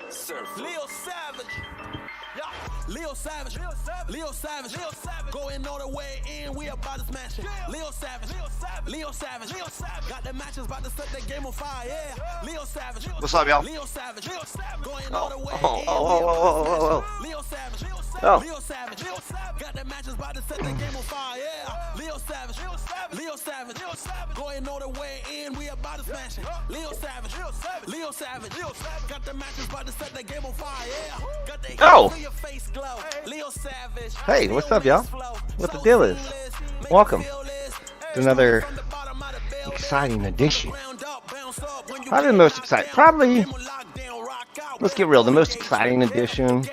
Leo Savage. Yeah. Leo Savage. Leo Savage. Going all the way in, we about to smash it. Leo Savage. Leo Savage. Got the matches, about to set the game on fire. Yeah. Leo Savage. What's up, y'all? Leo Savage. Going all the way in, Oh. Leo Savage. Oh. Leo Savage. Got the matches, about to set the game on fire. Yeah. Leo Savage. Leo Savage. Going all the way in, we about to smash it. Leo Savage. Leo Savage. Got the matches, about to set the game on fire. Yeah. Got the Oh. your face glow. Leo Savage. Hey, what's up, y'all? What the deal is? Welcome to another exciting edition. Probably the most exciting. Probably, let's get real, the most exciting edition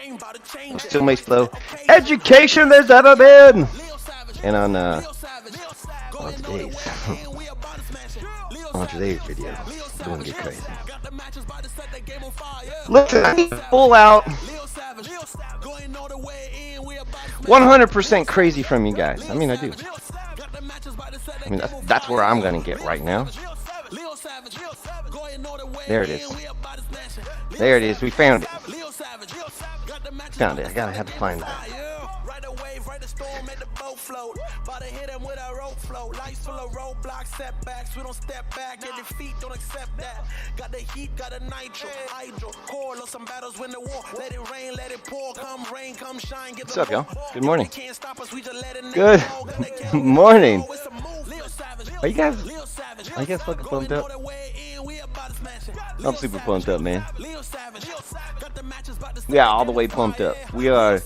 of Still Mace Flow education there's ever been. And on today's on today's video, it's going to get crazy. Listen, I need to pull out 100% crazy from you guys. I mean, I do. I mean, that's where I'm going to get right now. There it is. There it is. We found it. Found it. I gotta have to find that. About to hit him with a rope flow. Life's full of roadblocks, setbacks. We don't step back, and defeat don't accept that. Got the heat, got a nitro, hydro, core. Lost some battles, win the war. Let it rain, let it pour. Come rain, come shine. What's up, y'all? Good morning. Good morning. Are you guys fucking pumped up? I'm super pumped up, man. Yeah, all the way pumped up. We are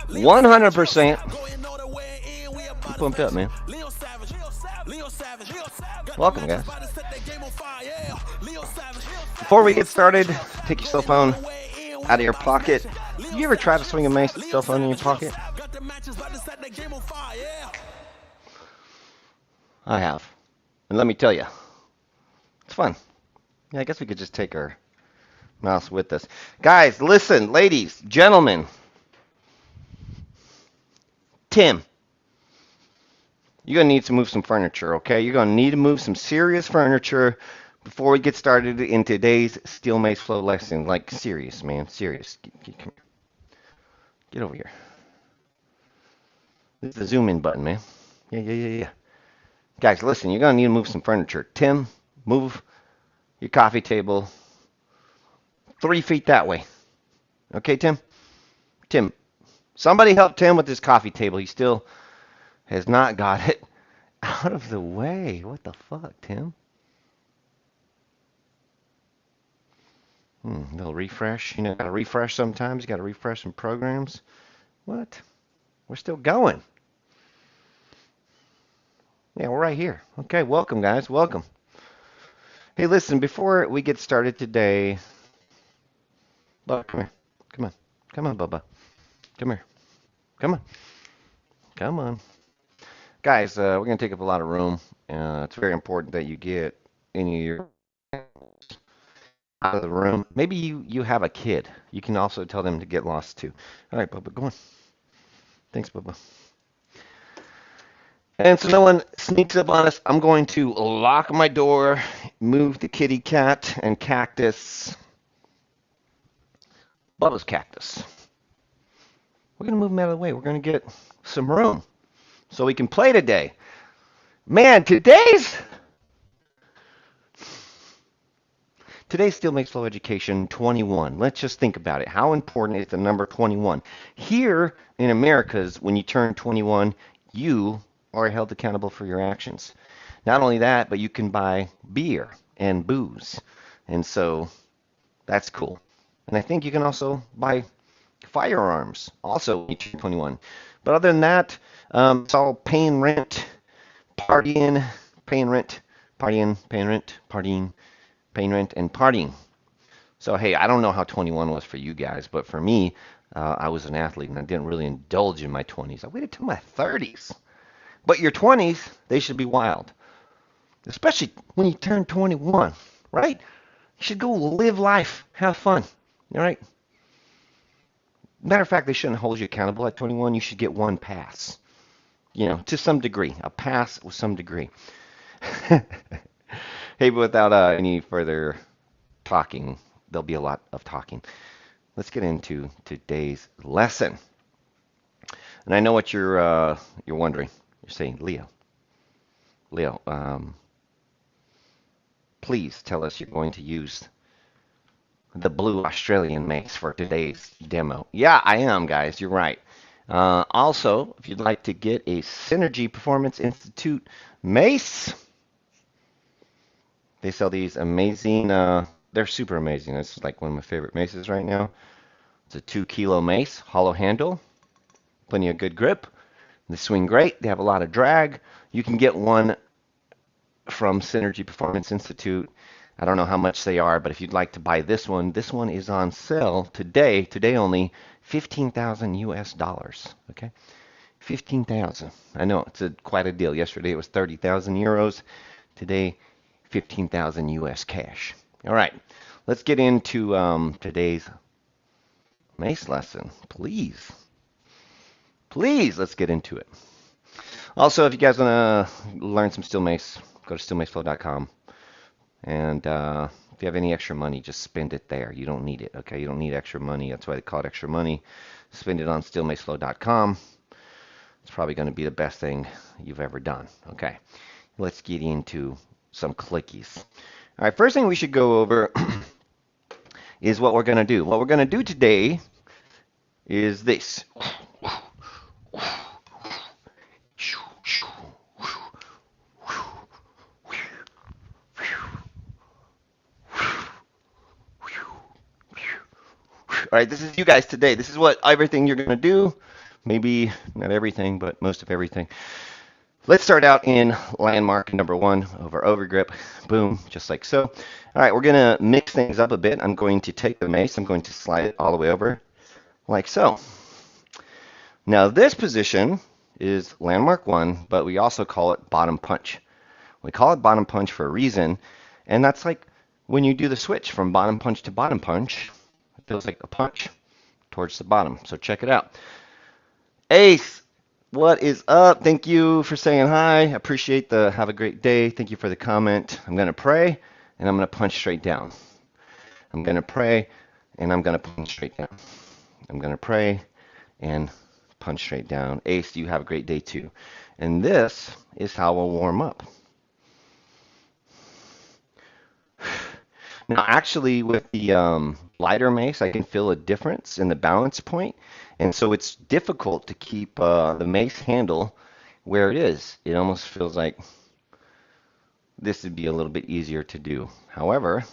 100% pumped up, man. Welcome, guys. Before we get started, take your cell phone out of your pocket. You ever try to swing a mace with cell phone in your pocket? I have. And let me tell you, it's fun. Yeah, I guess we could just take our mouse with us. Guys, listen, ladies, gentlemen. Tim, you're going to need to move some furniture, okay? You're going to need to move some serious furniture before we get started in today's Steel Mace Flow lesson. Like, serious, man, serious. Come here. Get over here. This is the zoom in button, man. Yeah. Guys, listen, you're going to need to move some furniture. Tim, move your coffee table 3 feet that way. Okay, Tim? Tim, somebody help Tim with this coffee table. He still has not got it out of the way. What the fuck, Tim? Little refresh. You know, got to refresh sometimes. You got to refresh some programs. What? We're still going. Yeah, we're right here. Okay, welcome, guys. Welcome. Hey, listen, before we get started today, Bubba, come here. Come on. Come on, Bubba. Come here. Come on. Come on. Guys, we're going to take up a lot of room. It's very important that you get any of your out of the room. Maybe you have a kid. You can also tell them to get lost, too. All right, Bubba, go on. Thanks, Bubba. And so no one sneaks up on us, I'm going to lock my door, move the kitty cat and cactus. Bubba's cactus. We're going to move them out of the way. We're going to get some room so we can play today. Man, today's Steel Mace Flow Education 21. Let's just think about it. How important is the number 21? Here in Americas, when you turn 21, you are held accountable for your actions. Not only that, but you can buy beer and booze. And so that's cool. And I think you can also buy firearms also when you turn 21. But other than that, it's all paying rent, partying, paying rent, partying, paying rent, partying, paying rent, and partying. So, hey, I don't know how 21 was for you guys, but for me, I was an athlete and I didn't really indulge in my 20s. I waited till my 30s. But your 20s, they should be wild. Especially when you turn 21, right? You should go live life, have fun, all right? Matter of fact, they shouldn't hold you accountable at 21. You should get one pass, you know, to some degree, a pass with some degree. Hey, but without any further talking, there'll be a lot of talking. Let's get into today's lesson. And I know what you're wondering. You're saying, Leo, please tell us you're going to use the blue Australian mace for today's demo. Yeah, I am, guys. You're right. Also, if you'd like to get a Synergy Performance Institute mace, they sell these amazing, they're super amazing. This is like one of my favorite maces right now. It's a 2 kilo mace, hollow handle, plenty of good grip. They swing great. They have a lot of drag. You can get one from Synergy Performance Institute. I don't know how much they are, but if you'd like to buy this one is on sale today only, 15,000 US dollars. Okay, 15,000. I know it's quite a deal. Yesterday it was 30,000 euros. Today, 15,000 US cash. All right, let's get into today's mace lesson. Please, let's get into it. Also, if you guys want to learn some steel mace, go to steelmaceflow.com. And if you have any extra money, just spend it there. You don't need it, okay? You don't need extra money. That's why they call it extra money. Spend it on steelmaceflow.com. It's probably going to be the best thing you've ever done. Okay, let's get into some clickies. All right, first thing we should go over is what we're going to do. What we're going to do today is this. All right, this is you guys today. This is what everything you're going to do. Maybe not everything, but most of everything. Let's start out in landmark number 1 over overgrip. Boom, just like so. All right, we're going to mix things up a bit. I'm going to take the mace. I'm going to slide it all the way over like so. Now this position is landmark 1, but we also call it bottom punch. We call it bottom punch for a reason, and that's like when you do the switch from bottom punch to bottom punch. It feels like a punch towards the bottom. So check it out. Ace, what is up? Thank you for saying hi. I appreciate the have a great day. Thank you for the comment. I'm going to pray, and I'm going to punch straight down. I'm going to pray, and I'm going to punch straight down. I'm going to pray and punch straight down. Ace, you have a great day too. And this is how we'll warm up. Now, actually, with the lighter mace, I can feel a difference in the balance point, and so it's difficult to keep the mace handle where it is. It almost feels like this would be a little bit easier to do. However,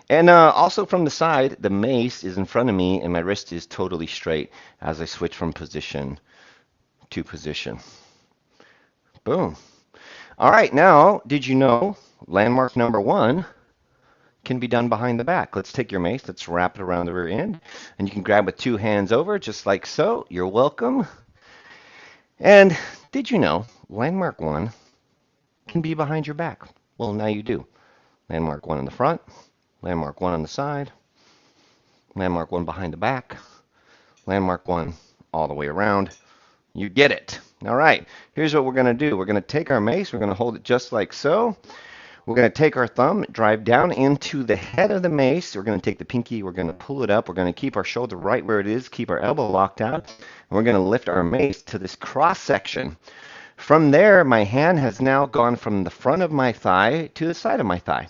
and also from the side, the mace is in front of me, and my wrist is totally straight as I switch from position to position. Boom. All right, now, did you know landmark number 1 can be done behind the back? Let's take your mace, let's wrap it around the rear end, and you can grab with 2 hands over, just like so. You're welcome. And did you know landmark 1 can be behind your back? Well, now you do. Landmark 1 in the front, landmark 1 on the side, landmark 1 behind the back, landmark 1 all the way around. You get it. All right, here's what we're going to do. We're going to take our mace, we're going to hold it just like so. We're going to take our thumb, drive down into the head of the mace. We're going to take the pinky, we're going to pull it up. We're going to keep our shoulder right where it is, keep our elbow locked out. And we're going to lift our mace to this cross section. From there, my hand has now gone from the front of my thigh to the side of my thigh.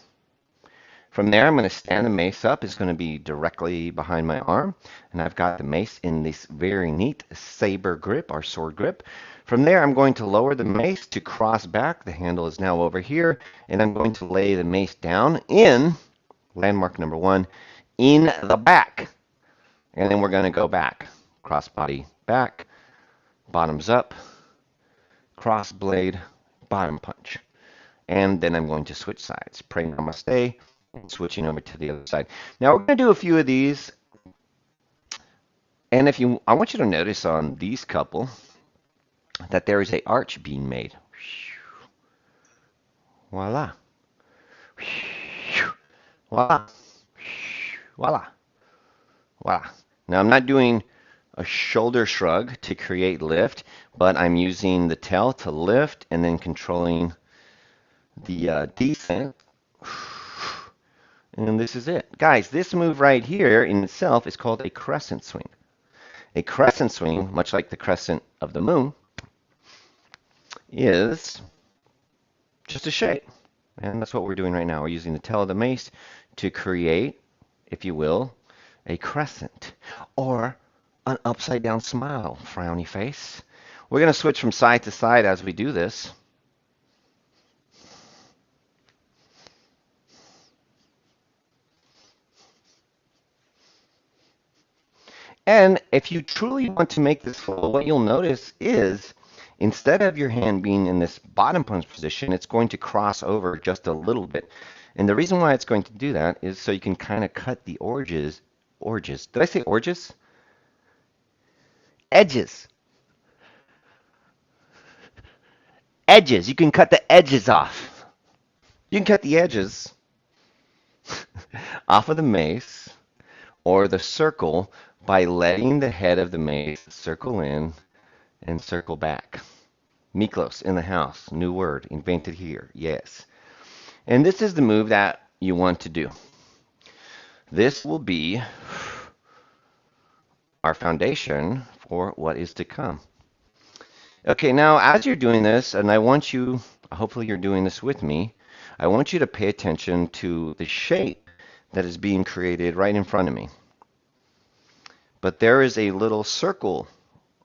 From there, I'm going to stand the mace up. It's going to be directly behind my arm. And I've got the mace in this very neat saber grip, or sword grip. From there, I'm going to lower the mace to cross back. The handle is now over here. And I'm going to lay the mace down in landmark number 1 in the back. And then we're going to go back. Cross body back, bottoms up, cross blade, bottom punch. And then I'm going to switch sides. Pray namaste. Switching over to the other side. Now we're going to do a few of these, and I want you to notice on these couple that there is an arch being made. Voila. Voila. Voila. Voila. Now I'm not doing a shoulder shrug to create lift, but I'm using the tail to lift and then controlling the descent And this is it. Guys, this move right here in itself is called a crescent swing. A crescent swing, much like the crescent of the moon, is just a shape. And that's what we're doing right now. We're using the tail of the mace to create, if you will, a crescent or an upside down smile, frowny face. We're going to switch from side to side as we do this. And if you truly want to make this flow, what you'll notice is instead of your hand being in this bottom punch position, it's going to cross over just a little bit. And the reason why it's going to do that is so you can kind of cut the edges. Did I say edges? Edges. Edges. You can cut the edges off. You can cut the edges off of the mace or the circle by letting the head of the mace circle in and circle back. Miklos in the house, new word, invented here, yes. And this is the move that you want to do. This will be our foundation for what is to come. Okay, now as you're doing this, and I want you, hopefully you're doing this with me, I want you to pay attention to the shape that is being created right in front of me. But there is a little circle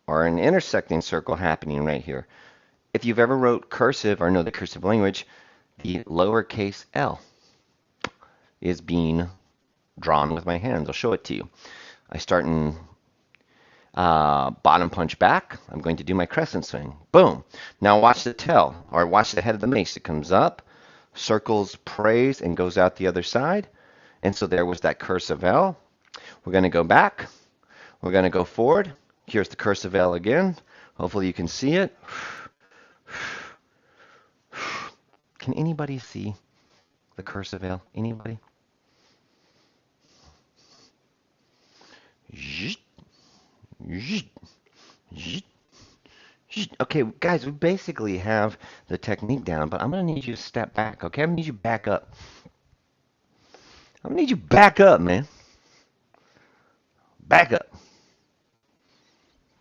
or an intersecting circle happening right here. If you've ever wrote cursive or know the cursive language, the lowercase l is being drawn with my hands. I'll show it to you. I start in bottom punch back. I'm going to do my crescent swing. Boom. Now watch the tail, or watch the head of the mace. It comes up, circles praise, and goes out the other side. And so there was that cursive L. We're going to go back. We're going to go forward. Here's the cursive L again. Hopefully you can see it. Can anybody see the cursive L? Anybody? Okay, guys, we basically have the technique down, but I'm going to need you to step back, okay? I'm going to need you back up. I'm going to need you back up, man. Back up.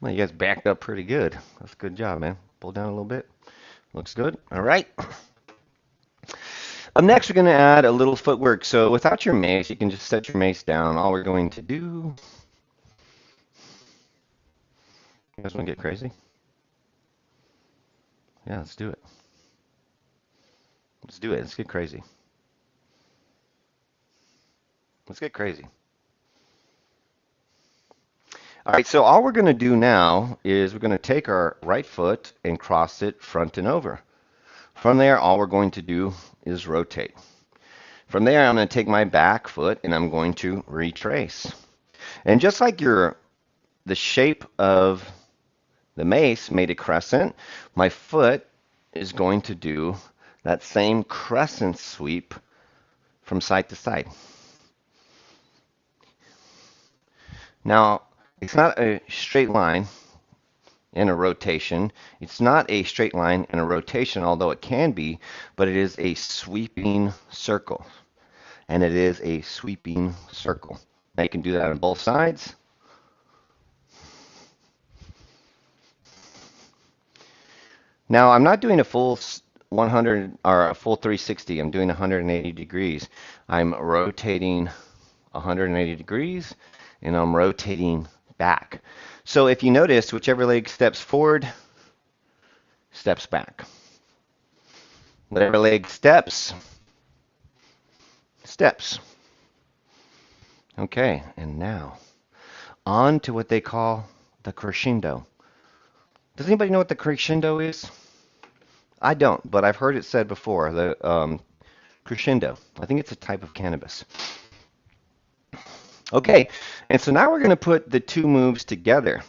Well, you guys backed up pretty good. That's a good job, man. Pull down a little bit. Looks good. All right. Up next, we're going to add a little footwork. So without your mace, you can just set your mace down. All we're going to do... You guys want to get crazy? Yeah, let's do it. Let's do it. Let's get crazy. Let's get crazy. All right, so all we're going to do now is we're going to take our right foot and cross it front and over. From there, all we're going to do is rotate. From there, I'm going to take my back foot and I'm going to retrace. And just like the shape of the mace made a crescent, my foot is going to do that same crescent sweep from side to side. Now, it's not a straight line in a rotation. It's not a straight line in a rotation, although it can be, but it is a sweeping circle. And it is a sweeping circle. Now you can do that on both sides. Now I'm not doing a full 100 or a full 360. I'm doing 180 degrees. I'm rotating 180 degrees and I'm rotating back. So if you notice, whichever leg steps forward, steps back. Whatever leg steps, steps. Okay, and now on to what they call the crescendo. Does anybody know what the crescendo is? I don't, but I've heard it said before, the crescendo. I think it's a type of cannabis. Okay, and so now we're going to put the two moves together.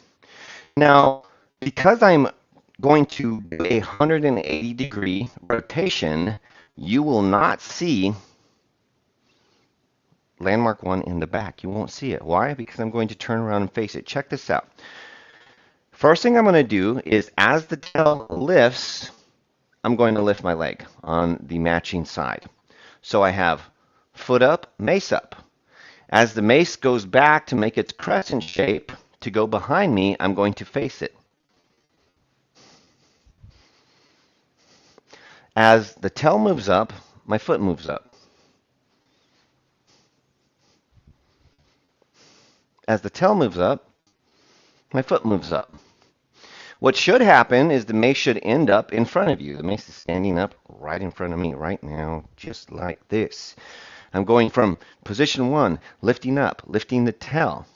Now, because I'm going to do a 180 degree rotation, you will not see landmark 1 in the back. You won't see it. Why? Because I'm going to turn around and face it. Check this out. First thing I'm going to do is as the tail lifts, I'm going to lift my leg on the matching side. So I have foot up, mace up. As the mace goes back to make its crescent shape to go behind me, I'm going to face it. As the tail moves up, my foot moves up. As the tail moves up, my foot moves up. What should happen is the mace should end up in front of you. The mace is standing up right in front of me right now, just like this. I'm going from position 1, lifting up, lifting the tail.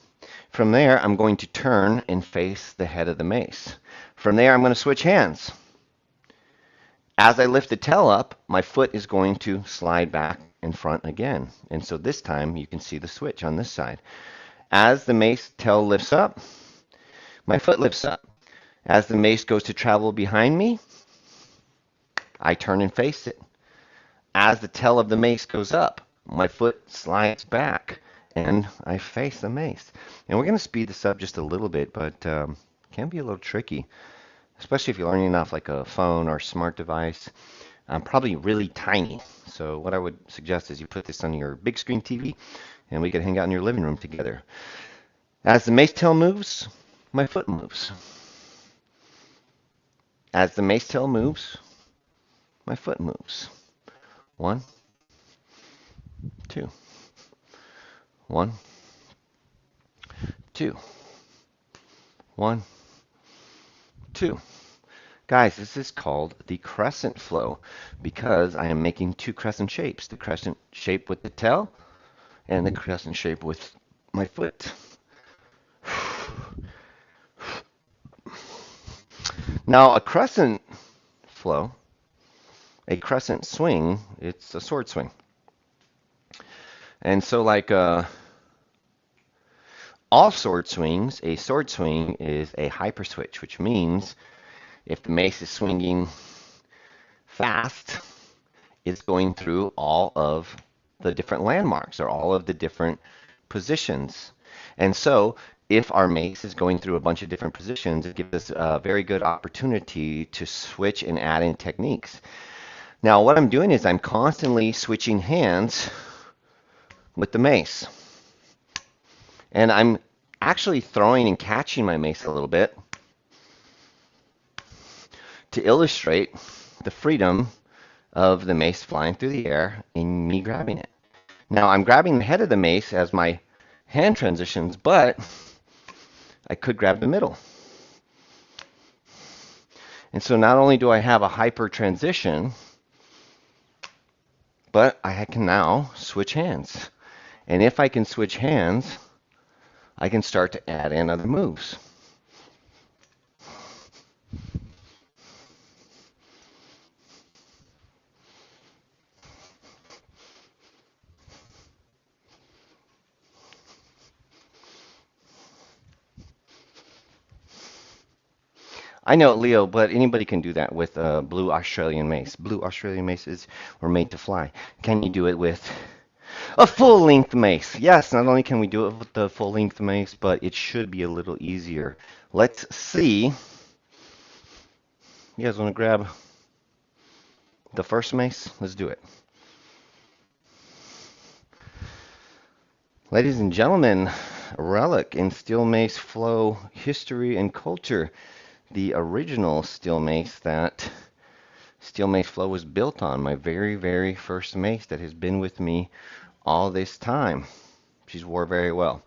From there, I'm going to turn and face the head of the mace. From there, I'm going to switch hands. As I lift the tail up, my foot is going to slide back in front again. And so this time, you can see the switch on this side. As the mace tail lifts up, my foot lifts up. As the mace goes to travel behind me, I turn and face it. As the tail of the mace goes up, my foot slides back and I face the mace. And we're going to speed this up just a little bit, but it can be a little tricky, especially if you're learning off like a phone or smart device. Probably really tiny. So what I would suggest is you put this on your big screen TV and we can hang out in your living room together. As the mace tail moves, my foot moves. As the mace tail moves, my foot moves. 1, 2. 1, 2. 1, 2. Guys, this is called the crescent flow because I am making two crescent shapes. The crescent shape with the tail and the crescent shape with my foot. Now, a crescent flow, a crescent swing, it's a sword swing. And so like all sword swings, a sword swing is a hyper switch, which means if the mace is swinging fast, it's going through all of the different landmarks or all of the different positions. And so if our mace is going through a bunch of different positions, it gives us a very good opportunity to switch and add in techniques. Now what I'm doing is I'm constantly switching hands with the mace. And I'm actually throwing and catching my mace a little bit to illustrate the freedom of the mace flying through the air and me grabbing it. Now I'm grabbing the head of the mace as my hand transitions, but I could grab the middle. And so not only do I have a hyper transition, but I can now switch hands. And if I can switch hands, I can start to add in other moves. I know, Leo, but anybody can do that with a blue Australian mace. Blue Australian maces were made to fly. Can you do it with a full-length mace? Yes, not only can we do it with the full-length mace, but it should be a little easier. Let's see. You guys want to grab the first mace? Let's do it. Ladies and gentlemen, a relic in steel mace flow history and culture. The original steel mace that steel mace flow was built on. My very, very first mace that has been with me all this time. She's wore very well.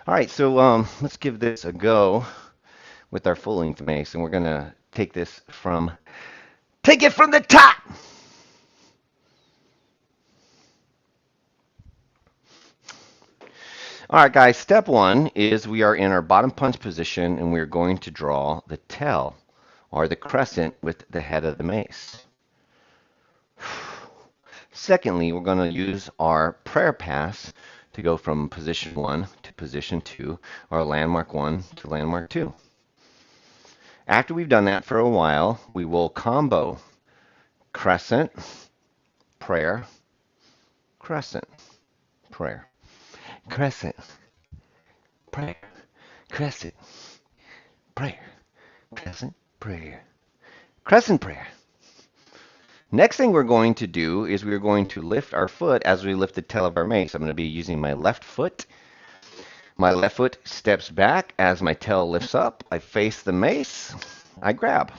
All right, so let's give this a go with our full length mace, and we're gonna take it from the top. All right, guys, step one is we are in our bottom punch position and we're going to draw the tail or the crescent with the head of the mace. Secondly, we're going to use our prayer pass to go from position 1 to position 2, or landmark 1 to landmark 2. After we've done that for a while, we will combo crescent, prayer, crescent, prayer. Crescent, prayer, crescent, prayer, crescent, prayer, crescent, prayer. Next thing we're going to do is we're going to lift our foot as we lift the tail of our mace. I'm going to be using my left foot. My left foot steps back as my tail lifts up. I face the mace. I grab.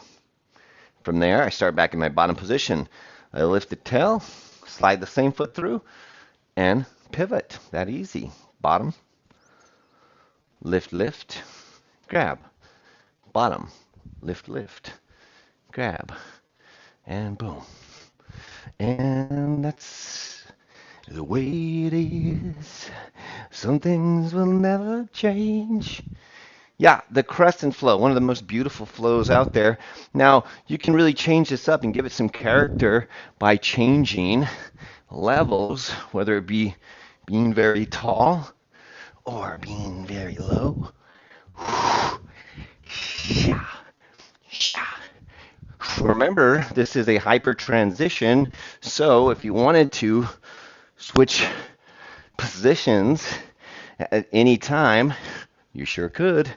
From there, I start back in my bottom position. I lift the tail, slide the same foot through, and pivot. That easy. Bottom, lift, lift, grab. Bottom, lift, lift, grab, and boom. And that's the way it is. Some things will never change. Yeah, the Crescent flow, one of the most beautiful flows out there. Now, you can really change this up and give it some character by changing levels, whether it be being very tall or being very low. Remember, this is a hyper transition, so if you wanted to switch positions at any time, you sure could.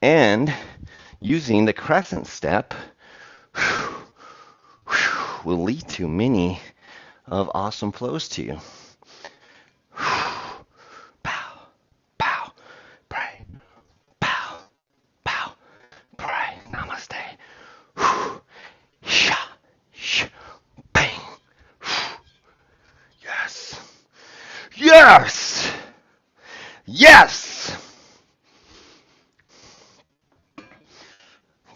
And using the Crescent step will lead to many of awesome flows to you. Pow, pow, pray. Pow, pow, pray. Namaste. Sha, sh, bang. Yes. Yes. Yes.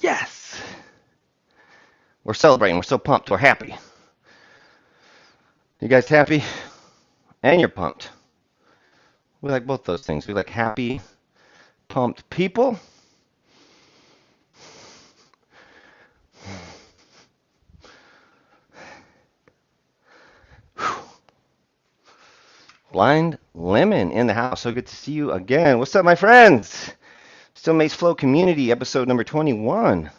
Yes. We're celebrating. We're so pumped. We're happy. You guys happy? And you're pumped. We like both those things. We like happy, pumped people. Blind Lemon in the house. So good to see you again. What's up, my friends? Still Mace Flow Community, episode number 21.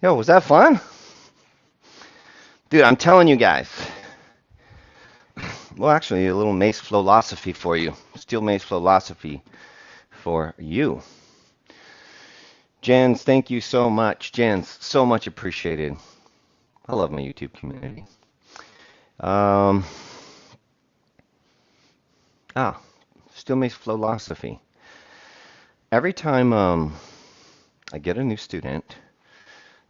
Yo, was that fun? Dude, I'm telling you guys. Well, actually, a little Mace philosophy for you. Still Mace philosophy for you. Jens, thank you so much. Jens, so much appreciated. I love my YouTube community. Still Mace philosophy. Every time I get a new student,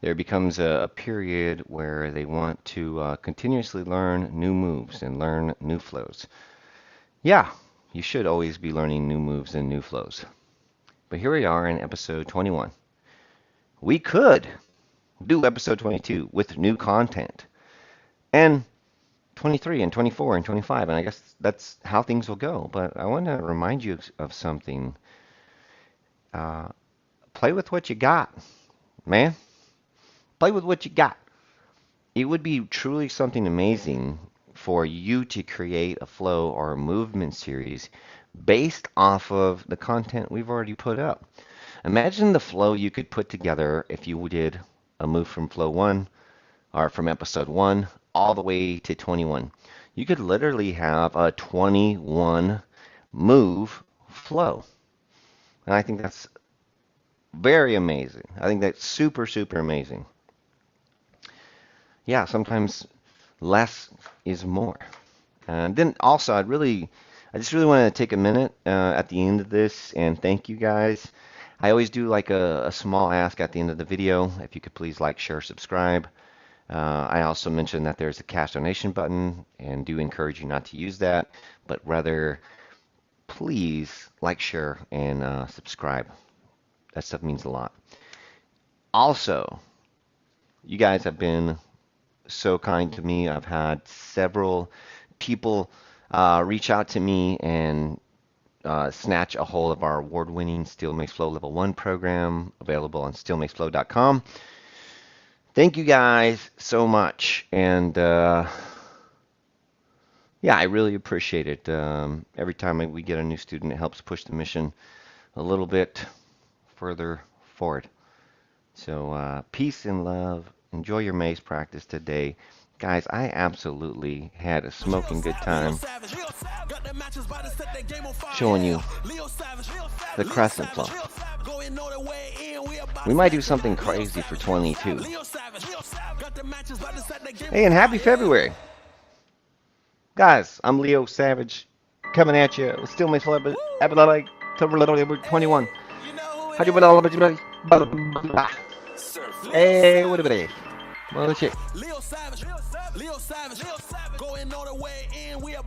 there becomes a period where they want to continuously learn new moves and learn new flows. Yeah, you should always be learning new moves and new flows. But here we are in episode 21. We could do episode 22 with new content. And 23 and 24 and 25, and I guess that's how things will go. But I want to remind you of something. Play with what you got, man. Play with what you got. It would be truly something amazing for you to create a flow or a movement series based off of the content we've already put up. Imagine the flow you could put together if you did a move from flow 1 or from episode 1 all the way to 21. You could literally have a 21 move flow. And I think that's very amazing. I think that's super, super amazing. Yeah, sometimes less is more. And then also, I just really want to take a minute at the end of this and thank you guys. I always do like a small ask at the end of the video. If you could please like, share, subscribe. I also mentioned that there's a cash donation button and do encourage you not to use that, but rather please like, share, and subscribe. That stuff means a lot. Also, you guys have been so kind to me. I've had several people reach out to me and snatch a hold of our award-winning Still Makes Flow Level 1 program available on stillmakesflow.com. Thank you guys so much. And yeah, I really appreciate it. Every time we get a new student, it helps push the mission a little bit further forward. So peace and love. Enjoy your mace practice today. Guys, I absolutely had a smoking good time showing you the Crescent flow. We might do something crazy for 22. Hey, and happy February. Guys, I'm Leo Savage coming at you. Still my flow, but 21. How do you Hey, what about it? Well, shit.